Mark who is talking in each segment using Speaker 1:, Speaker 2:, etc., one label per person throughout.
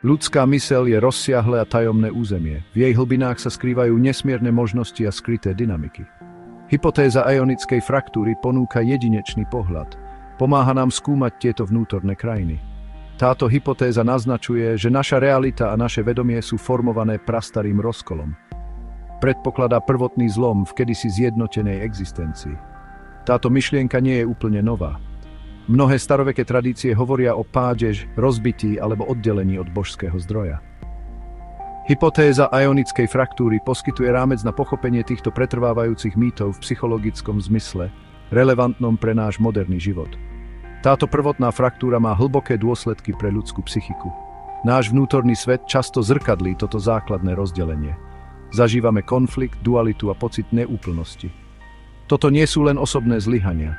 Speaker 1: Ľudská myseľ je rozsiahle a tajomné územie. V jej hlbinách sa skrývajú nesmierne možnosti a skryté dynamiky. Hypotéza ionickej fraktúry ponúka jedinečný pohľad. Pomáha nám skúmať tieto vnútorné krajiny. Táto hypotéza naznačuje, že naša realita a naše vedomie sú formované prastarým rozkolom. Predpokladá prvotný zlom v kedysi zjednotenej existencii. Táto myšlienka nie je úplne nová. Mnohé staroveké tradície hovoria o páde, rozbití alebo oddelení od božského zdroja. Hypotéza ionickej fraktúry poskytuje rámec na pochopenie týchto pretrvávajúcich mýtov v psychologickom zmysle, relevantnom pre náš moderný život. Táto prvotná fraktúra má hlboké dôsledky pre ľudskú psychiku. Náš vnútorný svet často zrkadlí toto základné rozdelenie. Zažívame konflikt, dualitu a pocit neúplnosti. Toto nie sú len osobné zlyhania.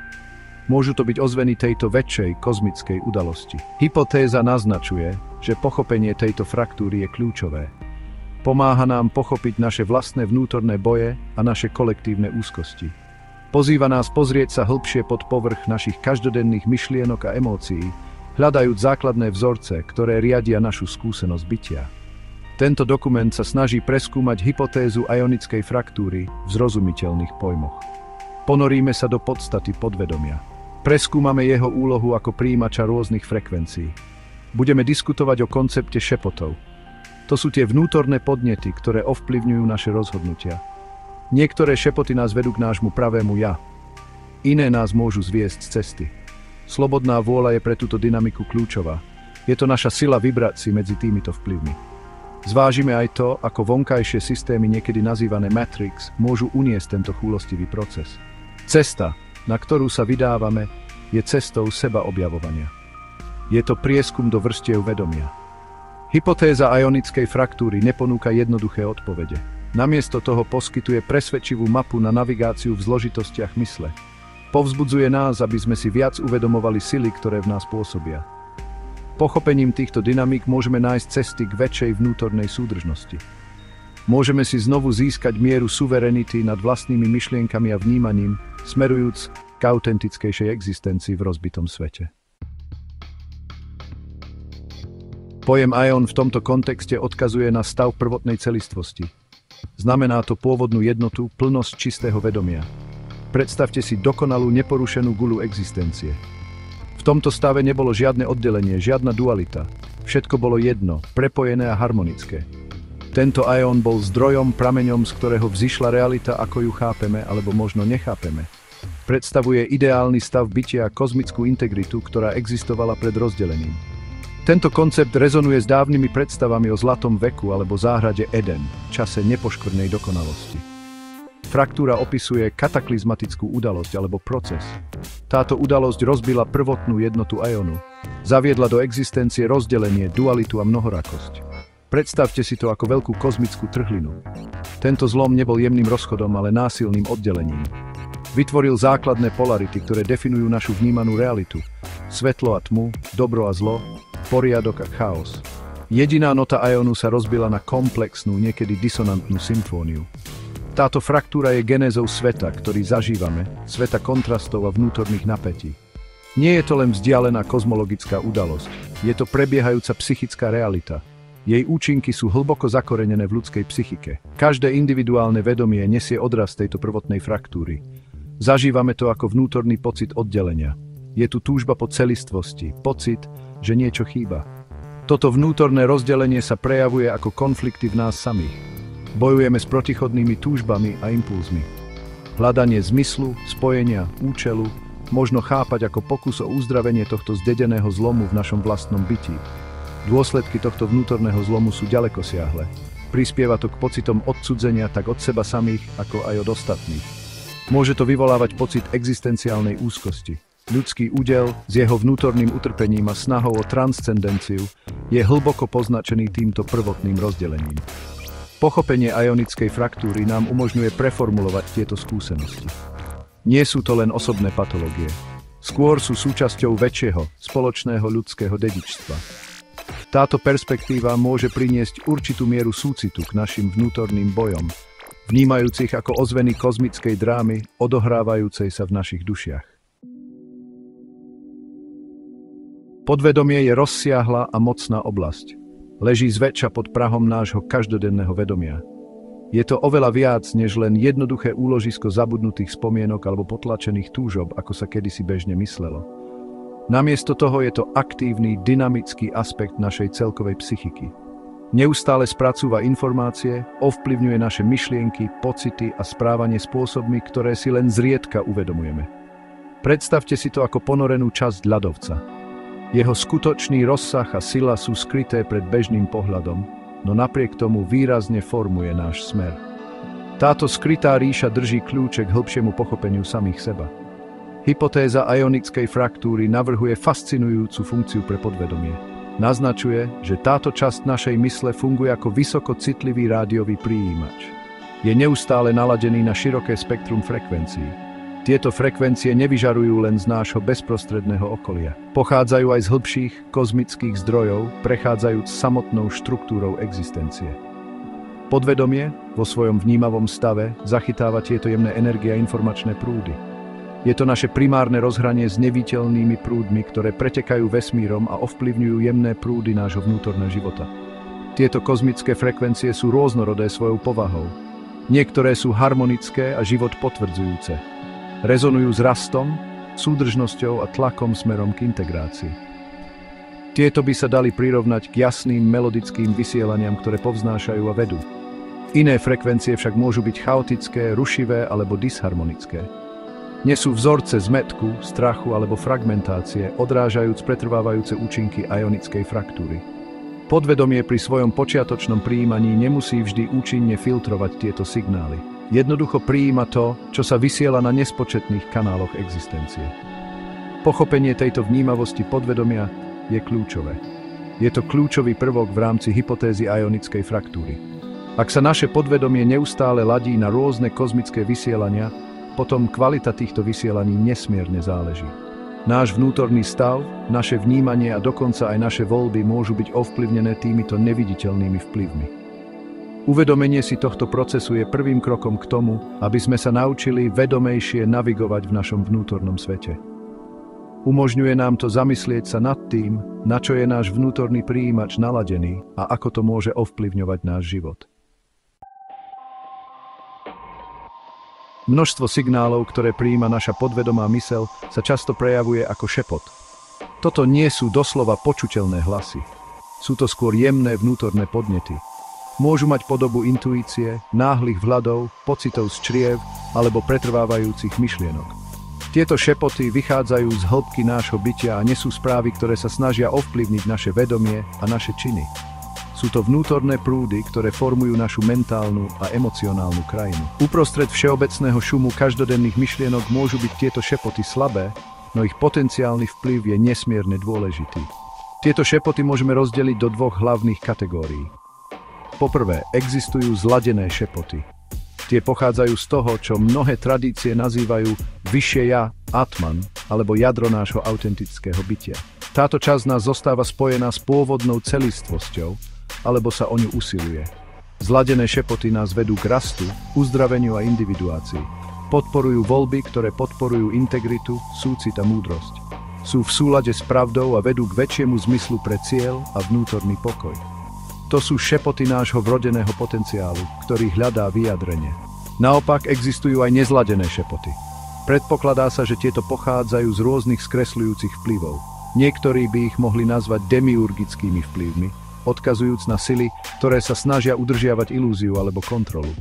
Speaker 1: Môžu to byť ozveny tejto väčšej kozmickej udalosti. Hypotéza naznačuje, že pochopenie tejto fraktúry je kľúčové. Pomáha nám pochopiť naše vlastné vnútorné boje a naše kolektívne úzkosti. Pozýva nás pozrieť sa hĺbšie pod povrch našich každodenných myšlienok a emócií, hľadajúc základné vzorce, ktoré riadia našu skúsenosť bytia. Tento dokument sa snaží preskúmať hypotézu ionickej fraktúry v zrozumiteľných pojmoch. Ponoríme sa do podstaty podvedomia. Preskúmame jeho úlohu ako prijímača rôznych frekvencií. Budeme diskutovať o koncepte šepotov. To sú tie vnútorné podnety, ktoré ovplyvňujú naše rozhodnutia. Niektoré šepoty nás vedú k nášmu pravému ja. Iné nás môžu zviesť z cesty. Slobodná vôľa je pre túto dynamiku kľúčová. Je to naša sila vybrať si medzi týmito vplyvmi. Zvážime aj to, ako vonkajšie systémy, niekedy nazývané Matrix, môžu uniesť tento chúlostivý proces. Cesta, na ktorú sa vydávame, je cestou sebaobjavovania. Je to prieskum do vrstiev vedomia. Hypotéza ionickej fraktúry neponúka jednoduché odpovede. Namiesto toho poskytuje presvedčivú mapu na navigáciu v zložitostiach mysle. Povzbudzuje nás, aby sme si viac uvedomovali sily, ktoré v nás pôsobia. Pochopením týchto dynamík môžeme nájsť cesty k väčšej vnútornej súdržnosti. Môžeme si znovu získať mieru suverenity nad vlastnými myšlienkami a vnímaním, smerujúc k autentickejšej existencii v rozbitom svete. Pojem ion v tomto kontexte odkazuje na stav prvotnej celistvosti. Znamená to pôvodnú jednotu, plnosť čistého vedomia. Predstavte si dokonalú, neporušenú guľu existencie. V tomto stave nebolo žiadne oddelenie, žiadna dualita. Všetko bolo jedno, prepojené a harmonické. Tento ion bol zdrojom, prameňom, z ktorého vzišla realita, ako ju chápeme, alebo možno nechápeme. Predstavuje ideálny stav bytia a kozmickú integritu, ktorá existovala pred rozdelením. Tento koncept rezonuje s dávnymi predstavami o zlatom veku alebo záhrade Eden, čase nepoškvrnej dokonalosti. Fraktúra opisuje kataklizmatickú udalosť alebo proces. Táto udalosť rozbila prvotnú jednotu ionu. Zaviedla do existencie rozdelenie, dualitu a mnohorakosť. Predstavte si to ako veľkú kozmickú trhlinu. Tento zlom nebol jemným rozchodom, ale násilným oddelením. Vytvoril základné polarity, ktoré definujú našu vnímanú realitu. Svetlo a tmu, dobro a zlo, poriadok a chaos. Jediná nota ionu sa rozbila na komplexnú, niekedy disonantnú symfóniu. Táto fraktúra je genézou sveta, ktorý zažívame, sveta kontrastov a vnútorných napätí. Nie je to len vzdialená kozmologická udalosť, je to prebiehajúca psychická realita. Jej účinky sú hlboko zakorenené v ľudskej psychike. Každé individuálne vedomie nesie odraz tejto prvotnej fraktúry. Zažívame to ako vnútorný pocit oddelenia. Je tu túžba po celistvosti, pocit, že niečo chýba. Toto vnútorné rozdelenie sa prejavuje ako konflikty v nás samých. Bojujeme s protichodnými túžbami a impulzmi. Hľadanie zmyslu, spojenia, účelu možno chápať ako pokus o uzdravenie tohto zdedeného zlomu v našom vlastnom byti. Dôsledky tohto vnútorného zlomu sú ďalekosiahle. Prispieva to k pocitom odcudzenia tak od seba samých, ako aj od ostatných. Môže to vyvolávať pocit existenciálnej úzkosti. Ľudský údel s jeho vnútorným utrpením a snahou o transcendenciu je hlboko poznačený týmto prvotným rozdelením. Pochopenie ionickej fraktúry nám umožňuje preformulovať tieto skúsenosti. Nie sú to len osobné patológie. Skôr sú súčasťou väčšieho, spoločného ľudského dedičstva. Táto perspektíva môže priniesť určitú mieru súcitu k našim vnútorným bojom, vnímajúcich ako ozveny kozmickej drámy, odohrávajúcej sa v našich dušiach. Podvedomie je rozsiahla a mocná oblasť. Leží zväčša pod prahom nášho každodenného vedomia. Je to oveľa viac, než len jednoduché úložisko zabudnutých spomienok alebo potlačených túžob, ako sa kedysi bežne myslelo. Namiesto toho je to aktívny, dynamický aspekt našej celkovej psychiky. Neustále spracúva informácie, ovplyvňuje naše myšlienky, pocity a správanie spôsobmi, ktoré si len zriedka uvedomujeme. Predstavte si to ako ponorenú časť ľadovca. Jeho skutočný rozsah a sila sú skryté pred bežným pohľadom, no napriek tomu výrazne formuje náš smer. Táto skrytá ríša drží kľúče k hĺbšiemu pochopeniu samých seba. Hypotéza ionickej fraktúry navrhuje fascinujúcu funkciu pre podvedomie. Naznačuje, že táto časť našej mysle funguje ako vysoko citlivý rádiový prijímač. Je neustále naladený na široké spektrum frekvencií. Tieto frekvencie nevyžarujú len z nášho bezprostredného okolia. Pochádzajú aj z hĺbších kozmických zdrojov, prechádzajúc samotnou štruktúrou existencie. Podvedomie vo svojom vnímavom stave zachytáva tieto jemné energie a informačné prúdy. Je to naše primárne rozhranie s neviditeľnými prúdmi, ktoré pretekajú vesmírom a ovplyvňujú jemné prúdy nášho vnútorného života. Tieto kozmické frekvencie sú rôznorodé svojou povahou. Niektoré sú harmonické a život potvrdzujúce. Rezonujú s rastom, súdržnosťou a tlakom smerom k integrácii. Tieto by sa dali prirovnať k jasným melodickým vysielaniam, ktoré povznášajú a vedú. Iné frekvencie však môžu byť chaotické, rušivé alebo disharmonické. Nesú vzorce zmätku, strachu alebo fragmentácie, odrážajúc pretrvávajúce účinky ionickej fraktúry. Podvedomie pri svojom počiatočnom prijímaní nemusí vždy účinne filtrovať tieto signály. Jednoducho prijíma to, čo sa vysiela na nespočetných kanáloch existencie. Pochopenie tejto vnímavosti podvedomia je kľúčové. Je to kľúčový prvok v rámci hypotézy ionickej fraktúry. Ak sa naše podvedomie neustále ladí na rôzne kozmické vysielania, potom kvalita týchto vysielaní nesmierne záleží. Náš vnútorný stav, naše vnímanie a dokonca aj naše voľby môžu byť ovplyvnené týmito neviditeľnými vplyvmi. Uvedomenie si tohto procesu je prvým krokom k tomu, aby sme sa naučili vedomejšie navigovať v našom vnútornom svete. Umožňuje nám to zamyslieť sa nad tým, na čo je náš vnútorný prijímač naladený a ako to môže ovplyvňovať náš život. Množstvo signálov, ktoré prijíma naša podvedomá myseľ, sa často prejavuje ako šepot. Toto nie sú doslova počuteľné hlasy. Sú to skôr jemné vnútorné podnety. Môžu mať podobu intuície, náhlych vhľadov, pocitov z čriev alebo pretrvávajúcich myšlienok. Tieto šepoty vychádzajú z hĺbky nášho bytia a nesú správy, ktoré sa snažia ovplyvniť naše vedomie a naše činy. Sú to vnútorné prúdy, ktoré formujú našu mentálnu a emocionálnu krajinu. Uprostred všeobecného šumu každodenných myšlienok môžu byť tieto šepoty slabé, no ich potenciálny vplyv je nesmierne dôležitý. Tieto šepoty môžeme rozdeliť do dvoch hlavných kategórií. Poprvé, existujú zladené šepoty. Tie pochádzajú z toho, čo mnohé tradície nazývajú vyššie ja, Atman, alebo jadro nášho autentického bytia. Táto časť nás zostáva spojená s pôvodnou celistvosťou, alebo sa o ňu usiluje. Zladené šepoty nás vedú k rastu, uzdraveniu a individuácii. Podporujú voľby, ktoré podporujú integritu, súcit a múdrosť. Sú v súlade s pravdou a vedú k väčšiemu zmyslu pre cieľ a vnútorný pokoj. To sú šepoty nášho vrodeného potenciálu, ktorý hľadá vyjadrenie. Naopak existujú aj nezladené šepoty. Predpokladá sa, že tieto pochádzajú z rôznych skresľujúcich vplyvov. Niektorí by ich mohli nazvať demiurgickými vplyvmi, odkazujúc na sily, ktoré sa snažia udržiavať ilúziu alebo kontrolu.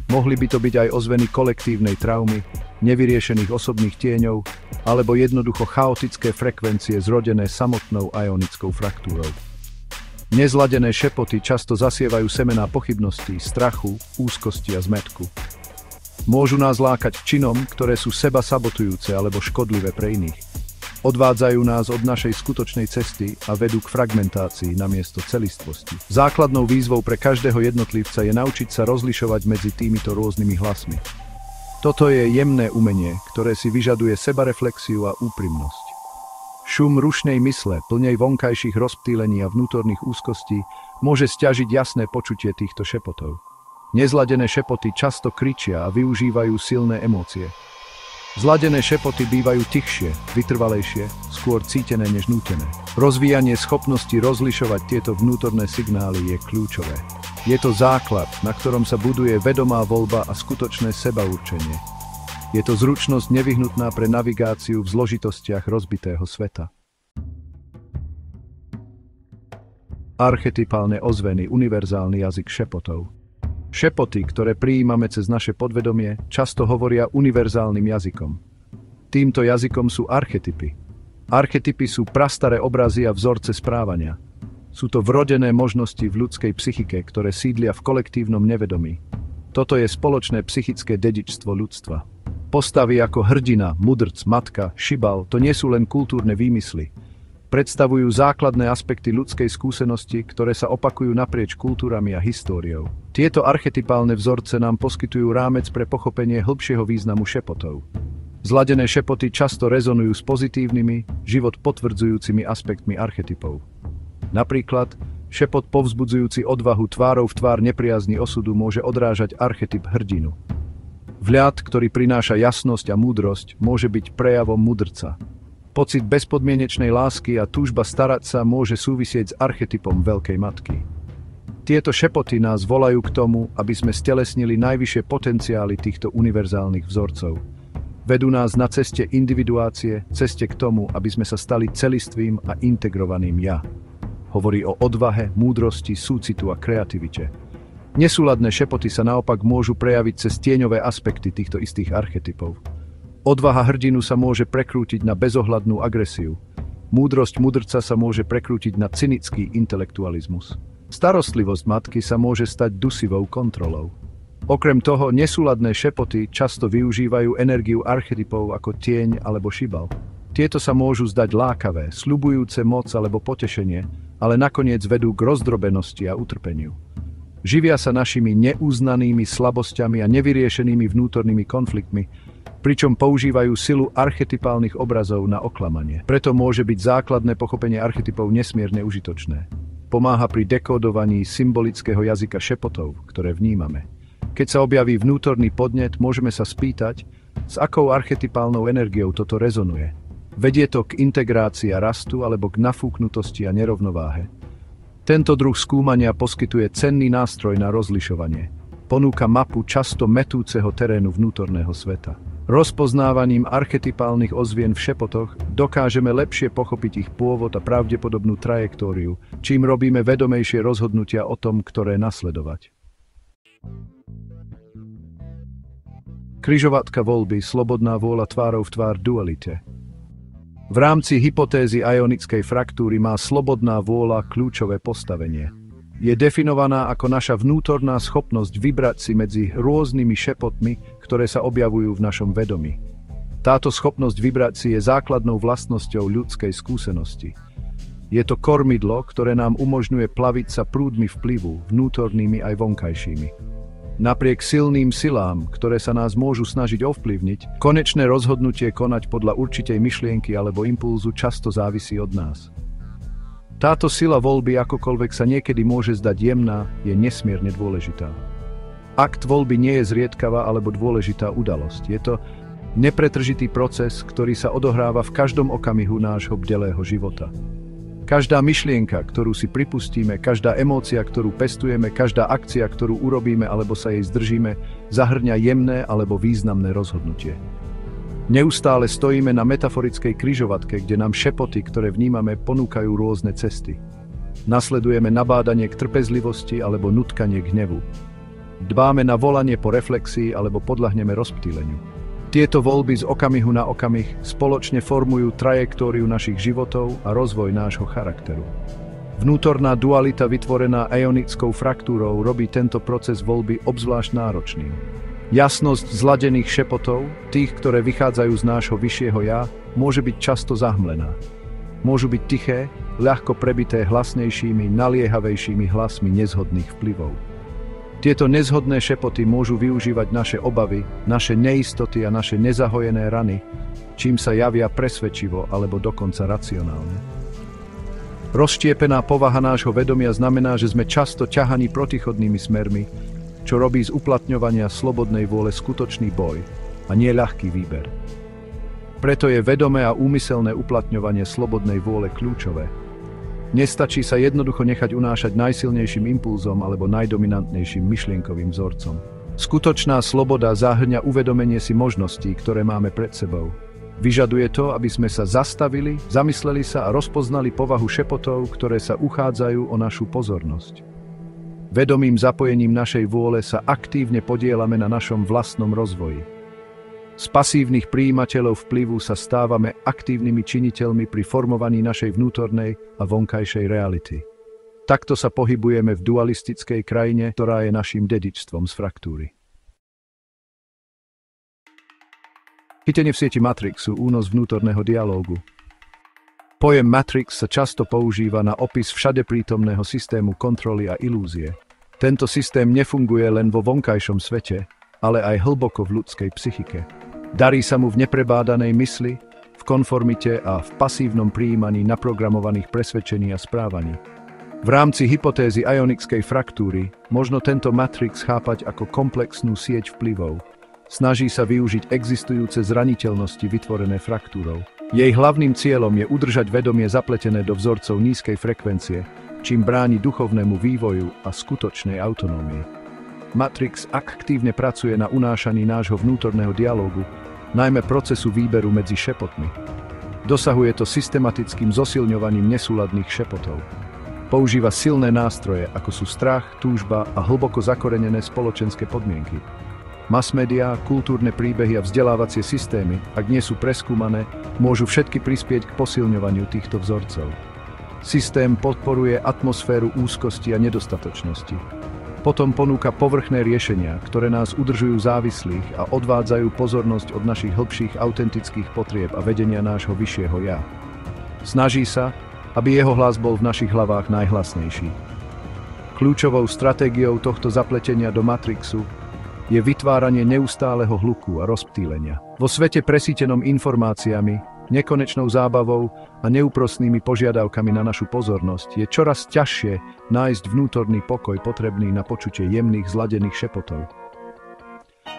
Speaker 1: Mohli by to byť aj ozveny kolektívnej traumy, nevyriešených osobných tieňov, alebo jednoducho chaotické frekvencie zrodené samotnou ionickou fraktúrou. Nezladené šepoty často zasievajú semená pochybností, strachu, úzkosti a zmätku. Môžu nás lákať k činom, ktoré sú seba sabotujúce alebo škodlivé pre iných. Odvádzajú nás od našej skutočnej cesty a vedú k fragmentácii namiesto celistvosti. Základnou výzvou pre každého jednotlivca je naučiť sa rozlišovať medzi týmito rôznymi hlasmi. Toto je jemné umenie, ktoré si vyžaduje sebareflexiu a úprimnosť. Šum rušnej mysle, plnej vonkajších rozptýlení a vnútorných úzkostí, môže sťažiť jasné počutie týchto šepotov. Nezladené šepoty často kričia a využívajú silné emócie. Zladené šepoty bývajú tichšie, vytrvalejšie, skôr cítené než nútené. Rozvíjanie schopnosti rozlišovať tieto vnútorné signály je kľúčové. Je to základ, na ktorom sa buduje vedomá voľba a skutočné sebaurčenie. Je to zručnosť nevyhnutná pre navigáciu v zložitostiach rozbitého sveta. Archetypálne ozveny, univerzálny jazyk šepotov. Šepoty, ktoré prijímame cez naše podvedomie, často hovoria univerzálnym jazykom. Týmto jazykom sú archetypy. Archetypy sú prastaré obrazy a vzorce správania. Sú to vrodené možnosti v ľudskej psychike, ktoré sídlia v kolektívnom nevedomí. Toto je spoločné psychické dedičstvo ľudstva. Postavy ako hrdina, mudrc, matka, šibal, to nie sú len kultúrne výmysly. Predstavujú základné aspekty ľudskej skúsenosti, ktoré sa opakujú naprieč kultúrami a históriou. Tieto archetypálne vzorce nám poskytujú rámec pre pochopenie hĺbšieho významu šepotov. Zladené šepoty často rezonujú s pozitívnymi, život potvrdzujúcimi aspektmi archetypov. Napríklad, šepot povzbudzujúci odvahu tvárou v tvár nepriazni osudu môže odrážať archetyp hrdinu. Vľad, ktorý prináša jasnosť a múdrosť, môže byť prejavom mudrca. Pocit bezpodmienečnej lásky a túžba starať sa môže súvisieť s archetypom Veľkej matky. Tieto šepoty nás volajú k tomu, aby sme stelesnili najvyššie potenciály týchto univerzálnych vzorcov. Vedú nás na ceste individuácie, ceste k tomu, aby sme sa stali celistvým a integrovaným ja. Hovorí o odvahe, múdrosti, súcitu a kreativite. Nesúladné šepoty sa naopak môžu prejaviť cez tieňové aspekty týchto istých archetypov. Odvaha hrdinu sa môže prekrútiť na bezohľadnú agresiu. Múdrosť mudrca sa môže prekrútiť na cynický intelektualizmus. Starostlivosť matky sa môže stať dusivou kontrolou. Okrem toho, nesúladné šepoty často využívajú energiu archetypov ako tieň alebo šibal. Tieto sa môžu zdať lákavé, sľubujúce moc alebo potešenie, ale nakoniec vedú k rozdrobenosti a utrpeniu. Živia sa našimi neuznanými slabosťami a nevyriešenými vnútornými konfliktmi, pričom používajú silu archetypálnych obrazov na oklamanie. Preto môže byť základné pochopenie archetypov nesmierne užitočné. Pomáha pri dekódovaní symbolického jazyka šepotov, ktoré vnímame. Keď sa objaví vnútorný podnet, môžeme sa spýtať, s akou archetypálnou energiou toto rezonuje. Vedie to k integrácii a rastu alebo k nafúknutosti a nerovnováhe. Tento druh skúmania poskytuje cenný nástroj na rozlišovanie. Ponúka mapu často mätúceho terénu vnútorného sveta. Rozpoznávaním archetypálnych ozvien v šepotoch dokážeme lepšie pochopiť ich pôvod a pravdepodobnú trajektóriu, čím robíme vedomejšie rozhodnutia o tom, ktoré nasledovať. Križovatka voľby, slobodná vôľa tvárou v tvár dualite. V rámci hypotézy ionickej fraktúry má slobodná vôľa kľúčové postavenie. Je definovaná ako naša vnútorná schopnosť vybrať si medzi rôznymi šepotmi, ktoré sa objavujú v našom vedomí. Táto schopnosť vybrať si je základnou vlastnosťou ľudskej skúsenosti. Je to kormidlo, ktoré nám umožňuje plaviť sa prúdmi vplyvu, vnútornými aj vonkajšími. Napriek silným silám, ktoré sa nás môžu snažiť ovplyvniť, konečné rozhodnutie konať podľa určitej myšlienky alebo impulzu často závisí od nás. Táto sila voľby, akokoľvek sa niekedy môže zdať jemná, je nesmierne dôležitá. Akt voľby nie je zriedkavá alebo dôležitá udalosť. Je to nepretržitý proces, ktorý sa odohráva v každom okamihu nášho bdelého života. Každá myšlienka, ktorú si pripustíme, každá emócia, ktorú pestujeme, každá akcia, ktorú urobíme alebo sa jej zdržíme, zahŕňa jemné alebo významné rozhodnutie. Neustále stojíme na metaforickej križovatke, kde nám šepoty, ktoré vnímame, ponúkajú rôzne cesty. Nasledujeme nabádanie k trpezlivosti alebo nutkanie k hnevu. Dbáme na volanie po reflexii alebo podľahneme rozptýleniu. Tieto voľby z okamihu na okamih spoločne formujú trajektóriu našich životov a rozvoj nášho charakteru. Vnútorná dualita vytvorená eonickou fraktúrou robí tento proces voľby obzvlášť náročným. Jasnosť zladených šepotov, tých, ktoré vychádzajú z nášho vyššieho ja, môže byť často zahmlená. Môžu byť tiché, ľahko prebité hlasnejšími, naliehavejšími hlasmi nezhodných vplyvov. Tieto nezhodné šepoty môžu využívať naše obavy, naše neistoty a naše nezahojené rany, čím sa javia presvedčivo alebo dokonca racionálne. Rozštiepená povaha nášho vedomia znamená, že sme často ťahaní protichodnými smermi, čo robí z uplatňovania slobodnej vôle skutočný boj a nie ľahký výber. Preto je vedomé a úmyselné uplatňovanie slobodnej vôle kľúčové. Nestačí sa jednoducho nechať unášať najsilnejším impulzom alebo najdominantnejším myšlienkovým vzorcom. Skutočná sloboda zahŕňa uvedomenie si možností, ktoré máme pred sebou. Vyžaduje to, aby sme sa zastavili, zamysleli sa a rozpoznali povahu šepotov, ktoré sa uchádzajú o našu pozornosť. Vedomým zapojením našej vôle sa aktívne podieľame na našom vlastnom rozvoji. Z pasívnych prijímateľov vplyvu sa stávame aktívnymi činiteľmi pri formovaní našej vnútornej a vonkajšej reality. Takto sa pohybujeme v dualistickej krajine, ktorá je naším dedičstvom z fraktúry. Chytenie v sieti Matrixu, únos vnútorného dialógu. Pojem Matrix sa často používa na opis všade prítomného systému kontroly a ilúzie. Tento systém nefunguje len vo vonkajšom svete, ale aj hlboko v ľudskej psychike. Darí sa mu v neprebádanej mysli, v konformite a v pasívnom prijímaní naprogramovaných presvedčení a správaní. V rámci hypotézy ionickej fraktúry možno tento matrix chápať ako komplexnú sieť vplyvov. Snaží sa využiť existujúce zraniteľnosti vytvorené fraktúrou. Jej hlavným cieľom je udržať vedomie zapletené do vzorcov nízkej frekvencie, čím bráni duchovnému vývoju a skutočnej autonómii. Matrix aktívne pracuje na unášaní nášho vnútorného dialógu, najmä procesu výberu medzi šepotmi. Dosahuje to systematickým zosilňovaním nesúladných šepotov. Používa silné nástroje, ako sú strach, túžba a hlboko zakorenené spoločenské podmienky. Masmédiá, kultúrne príbehy a vzdelávacie systémy, ak nie sú preskúmané, môžu všetky prispieť k posilňovaniu týchto vzorcov. Systém podporuje atmosféru úzkosti a nedostatočnosti. Potom ponúka povrchné riešenia, ktoré nás udržujú závislých a odvádzajú pozornosť od našich hĺbších autentických potrieb a vedenia nášho vyššieho ja. Snaží sa, aby jeho hlas bol v našich hlavách najhlasnejší. Kľúčovou stratégiou tohto zapletenia do Matrixu je vytváranie neustáleho hluku a rozptýlenia. Vo svete presýtenom informáciami, nekonečnou zábavou a neúprosnými požiadavkami na našu pozornosť je čoraz ťažšie nájsť vnútorný pokoj potrebný na počutie jemných zladených šepotov.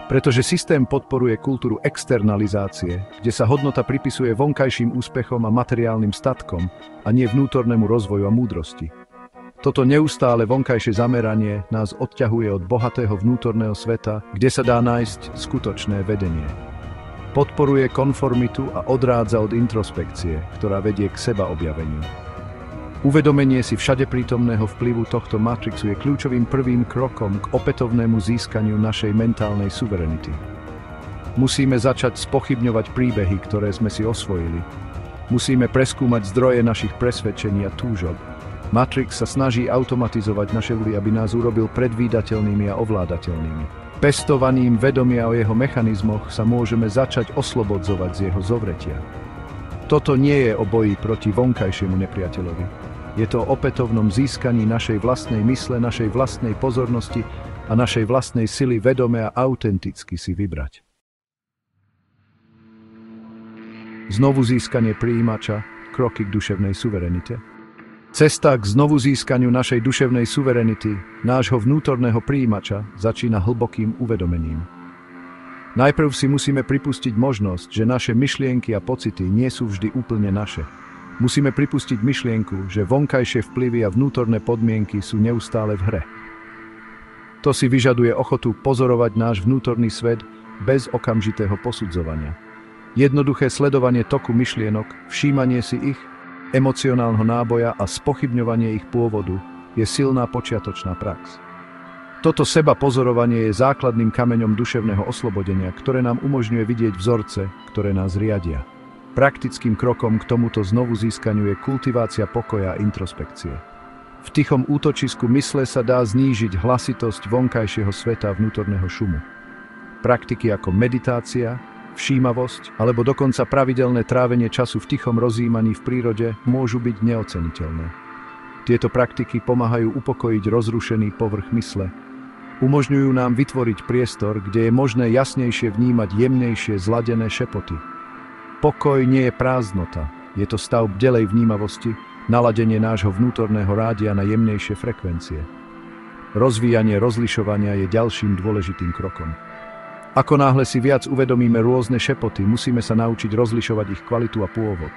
Speaker 1: Pretože systém podporuje kultúru externalizácie, kde sa hodnota pripisuje vonkajším úspechom a materiálnym statkom a nie vnútornému rozvoju a múdrosti. Toto neustále vonkajšie zameranie nás odťahuje od bohatého vnútorného sveta, kde sa dá nájsť skutočné vedenie. Podporuje konformitu a odrádza od introspekcie, ktorá vedie k sebaobjaveniu. Uvedomenie si všade prítomného vplyvu tohto matrixu je kľúčovým prvým krokom k opätovnému získaniu našej mentálnej suverenity. Musíme začať spochybňovať príbehy, ktoré sme si osvojili. Musíme preskúmať zdroje našich presvedčení a túžob. Matrix sa snaží automatizovať naše vôle, aby nás urobil predvídateľnými a ovládateľnými. Pestovaním vedomia o jeho mechanizmoch sa môžeme začať oslobodzovať z jeho zovretia. Toto nie je o boji proti vonkajšiemu nepriateľovi. Je to o opätovnom získaní našej vlastnej mysle, našej vlastnej pozornosti a našej vlastnej sily vedome a autenticky si vybrať. Znovu získanie prijímača, kroky k duševnej suverenite. Cesta k znovu získaniu našej duševnej suverenity, nášho vnútorného prijímača, začína hlbokým uvedomením. Najprv si musíme pripustiť možnosť, že naše myšlienky a pocity nie sú vždy úplne naše. Musíme pripustiť myšlienku, že vonkajšie vplyvy a vnútorné podmienky sú neustále v hre. To si vyžaduje ochotu pozorovať náš vnútorný svet bez okamžitého posudzovania. Jednoduché sledovanie toku myšlienok, všímanie si ich, emocionálneho náboja a spochybňovanie ich pôvodu je silná počiatočná prax. Toto seba pozorovanie je základným kameňom duševného oslobodenia, ktoré nám umožňuje vidieť vzorce, ktoré nás riadia. Praktickým krokom k tomuto znovu získaniu je kultivácia pokoja a introspekcie. V tichom útočisku mysle sa dá znížiť hlasitosť vonkajšieho sveta a vnútorného šumu. Praktiky ako meditácia, všímavosť alebo dokonca pravidelné trávenie času v tichom rozjímaní v prírode môžu byť neoceniteľné. Tieto praktiky pomáhajú upokojiť rozrušený povrch mysle. Umožňujú nám vytvoriť priestor, kde je možné jasnejšie vnímať jemnejšie zladené šepoty. Pokoj nie je prázdnota, je to stav bdelej vnímavosti, naladenie nášho vnútorného rádia na jemnejšie frekvencie. Rozvíjanie rozlišovania je ďalším dôležitým krokom. Ako náhle si viac uvedomíme rôzne šepoty, musíme sa naučiť rozlišovať ich kvalitu a pôvod.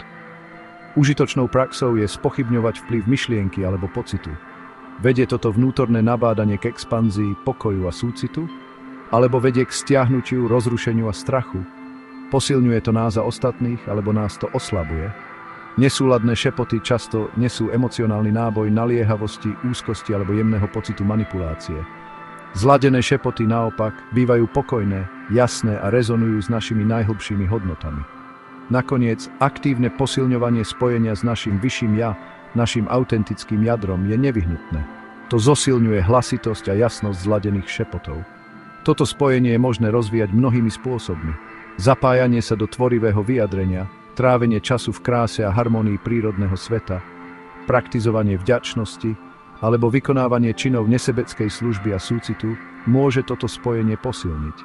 Speaker 1: Užitočnou praxou je spochybňovať vplyv myšlienky alebo pocitu. Vedie toto vnútorné nabádanie k expanzii pokoju a súcitu, alebo vedie k stiahnutiu, rozrušeniu a strachu. Posilňuje to nás a ostatných, alebo nás to oslabuje. Nesúladné šepoty často nesú emocionálny náboj naliehavosti, úzkosti alebo jemného pocitu manipulácie. Zladené šepoty naopak bývajú pokojné, jasné a rezonujú s našimi najhlbšími hodnotami. Nakoniec, aktívne posilňovanie spojenia s našim vyšším ja, našim autentickým jadrom je nevyhnutné. To zosilňuje hlasitosť a jasnosť zladených šepotov. Toto spojenie je možné rozvíjať mnohými spôsobmi. Zapájanie sa do tvorivého vyjadrenia, trávenie času v kráse a harmónii prírodného sveta, praktizovanie vďačnosti, alebo vykonávanie činov nesebeckej služby a súcitu môže toto spojenie posilniť.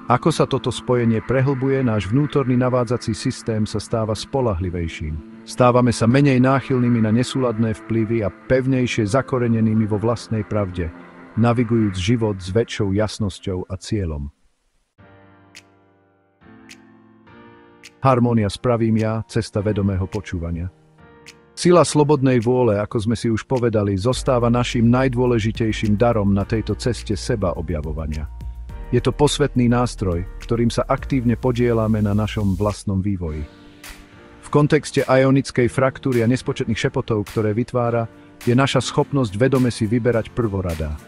Speaker 1: Ako sa toto spojenie prehlbuje, náš vnútorný navádzací systém sa stáva spoľahlivejším. Stávame sa menej náchylnými na nesúladné vplyvy a pevnejšie zakorenenými vo vlastnej pravde, navigujúc život s väčšou jasnosťou a cieľom. Harmónia s pravým ja, cesta vedomého počúvania. Sila slobodnej vôle, ako sme si už povedali, zostáva naším najdôležitejším darom na tejto ceste seba objavovania. Je to posvätný nástroj, ktorým sa aktívne podieľame na našom vlastnom vývoji. V kontexte aionickej fraktúry a nespočetných šepotov, ktoré vytvára, je naša schopnosť vedome si vyberať prvoradá.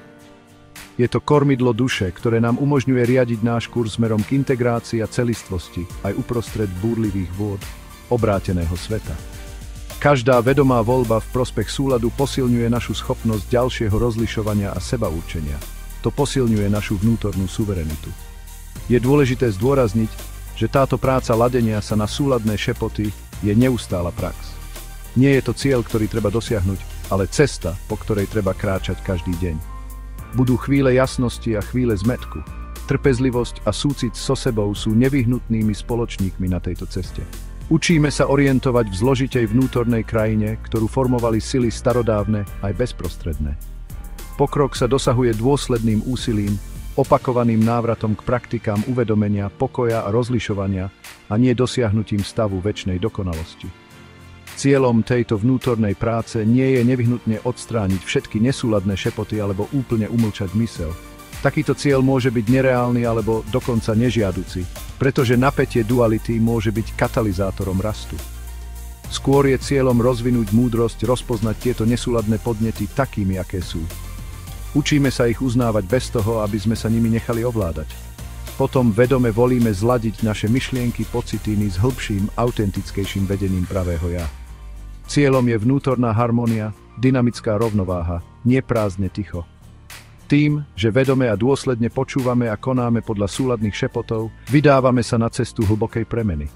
Speaker 1: Je to kormidlo duše, ktoré nám umožňuje riadiť náš kurz smerom k integrácii a celistvosti aj uprostred búrlivých vôd obráteného sveta. Každá vedomá voľba v prospech súladu posilňuje našu schopnosť ďalšieho rozlišovania a sebaurčenia. To posilňuje našu vnútornú suverenitu. Je dôležité zdôrazniť, že táto práca ladenia sa na súladné šepoty je neustála prax. Nie je to cieľ, ktorý treba dosiahnuť, ale cesta, po ktorej treba kráčať každý deň. Budú chvíle jasnosti a chvíle zmätku. Trpezlivosť a súcit so sebou sú nevyhnutnými spoločníkmi na tejto ceste. Učíme sa orientovať v zložitej vnútornej krajine, ktorú formovali sily starodávne aj bezprostredné. Pokrok sa dosahuje dôsledným úsilím, opakovaným návratom k praktikám uvedomenia, pokoja a rozlišovania a nie dosiahnutím stavu večnej dokonalosti. Cieľom tejto vnútornej práce nie je nevyhnutne odstrániť všetky nesúladné šepoty alebo úplne umlčať myseľ. Takýto cieľ môže byť nereálny alebo dokonca nežiaduci, pretože napätie duality môže byť katalizátorom rastu. Skôr je cieľom rozvinúť múdrosť, rozpoznať tieto nesúladné podnety takými, aké sú. Učíme sa ich uznávať bez toho, aby sme sa nimi nechali ovládať. Potom vedome volíme zladiť naše myšlienky, pocity s hĺbším, autentickejším vedením pravého ja. Cieľom je vnútorná harmónia, dynamická rovnováha, nie prázdne ticho. Tým, že vedome a dôsledne počúvame a konáme podľa súladných šepotov, vydávame sa na cestu hlbokej premeny.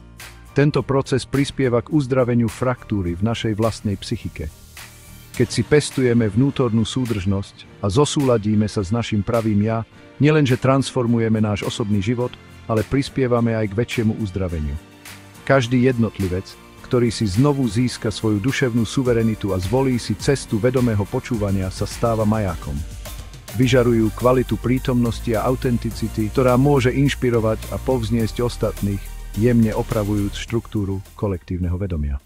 Speaker 1: Tento proces prispieva k uzdraveniu fraktúry v našej vlastnej psychike. Keď si pestujeme vnútornú súdržnosť a zosúladíme sa s našim pravým ja, nielenže transformujeme náš osobný život, ale prispievame aj k väčšiemu uzdraveniu. Každý jednotlivec, ktorý si znovu získa svoju duševnú suverenitu a zvolí si cestu vedomého počúvania, sa stáva majákom. Vyžarujú kvalitu prítomnosti a autenticity, ktorá môže inšpirovať a povzniesť ostatných, jemne opravujúc štruktúru kolektívneho vedomia.